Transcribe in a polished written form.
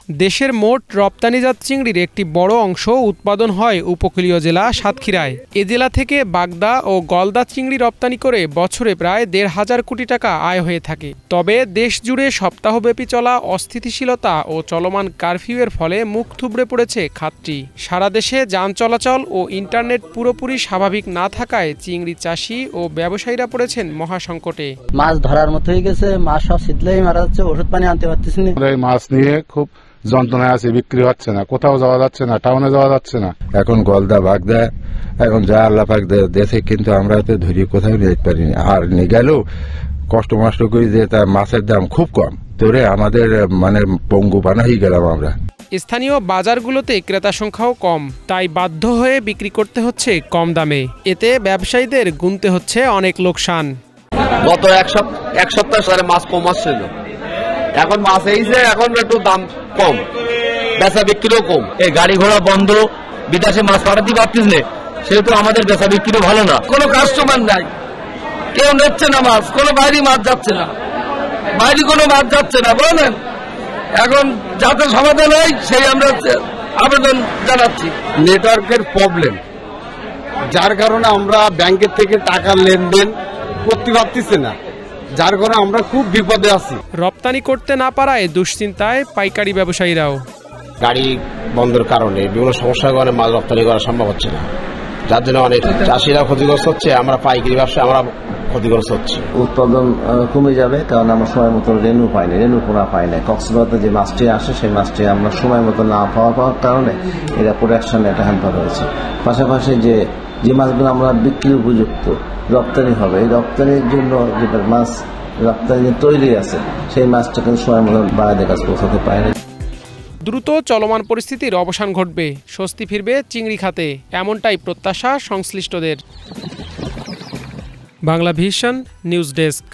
দেশের মোট রপ্তানিজাত চিংড়ির একটি বড় অংশ উৎপাদন হয় উপকূলীয় জেলা সাতক্ষীরায়। এ জেলা থেকে বাগদা ও গলদা চিংড়ি রপ্তানি করে বছরে প্রায় ১,৫০০ কোটি টাকা আয় হয়ে থাকে। তবে দেশ জুড়ে সপ্তাহব্যাপী চলা অস্থিতিশীলতা ও চলমান কারফিউয়ের ফলে মুখ থুবড়ে পড়েছে খাতটি। সারা দেশে যান চলাচল ও ইন্টারনেট পুরোপুরি স্বাভাবিক না থাকায় চিংড়ি চাষি ও ব্যবসায়ীরা পড়েছেন মহাসংকটে। মাছ ধরার মতো হয়ে গেছে, মাছ সব শীতলেই মারা যাচ্ছে, ওষুধ পানি আনতে পারতেছি না। মাছ নিয়ে খুব যন্ত্রণায় আছে, বিক্রি হচ্ছে না, কোথাও যাওয়া যাচ্ছে না, টাউনে যাওয়া যাচ্ছে না। এখন গলদা বাগদা এখন যা আল্লাহ পাক দেশে, কিন্তু আমরা তো ধরিয়ে কোথাও নিতে পারিনি। আর নিয়ে গেলেও কষ্ট মষ্ট করে যে তার মাছের দাম খুব কম, তোরে আমাদের মানে পঙ্গু বানাই গেলাম আমরা। স্থানীয় বাজারগুলোতে ক্রেতা সংখ্যাও কম, তাই বাধ্য হয়ে বিক্রি করতে হচ্ছে কম দামে। এতে ব্যবসায়ীদের গুনতে হচ্ছে অনেক লোকসান। গত এক সপ্তাহ ধরে মাছ কম আসছিল, এখন মাছ এইছে, এখন একটু দাম কম, বেচা বিক্রিও কম। এই গাড়ি ঘোড়া বন্ধ, বিদেশে মাছ পাঠাতে পারতিস না, সেহেতু আমাদের বেচা বিক্রি ভালো না। কোনো কাস্টমার নাই, কেউ নিচ্ছে না মাছ, কোনো বাইরে মাছ যাচ্ছে না, বাইরে কোনো মাছ যাচ্ছে না, বলেন। এখন যাতে সমাধান হয় সেই আমরা আবেদন জানাচ্ছি। নেটওয়ার্কের প্রবলেম, যার কারণে আমরা ব্যাংকের থেকে টাকা লেনদেন করতে পারতেছি না, যার কারণে আমরা খুব বিপদে আছি। রপ্তানি করতে না পারায় দুশ্চিন্তায় পাইকারি ব্যবসায়ীরাও। গাড়ি বন্ধের কারণে বিভিন্ন সমস্যার কারণে মাছ রপ্তানি করা সম্ভব হচ্ছে না, যার জন্য অনেক চাষিরা ক্ষতিগ্রস্ত হচ্ছে, আমরা পাইকারি ব্যবসা আমরা ক্ষতিগ্রস্ত হচ্ছে। উৎপাদন কমে যাবে, কারণ আমরা সময় মতো রেনু পাই না, রেনু পোনা পাই না। কক্সবাজার যে মাছটি আসে সেই মাছটি আমরা সময় মতো না পাওয়ার কারণে এরা প্রোডাকশনে একটা হ্যাম্পার হয়েছে। পাশাপাশি যে মাছগুলো আমরা বিক্রি উপযুক্ত রপ্তানি হবে, এই রপ্তানির জন্য যে মাছ রপ্তানি তৈরি আছে সেই মাছটা কিন্তু সময় মতো বাইরে কাজ পৌঁছাতে পারে না। দ্রুত চলমান পরিস্থিতির অবসান ঘটবে, স্বস্তি ফিরবে চিংড়ি খাতে, এমনটাই প্রত্যাশা সংশ্লিষ্টদের। Bangla vision news desk.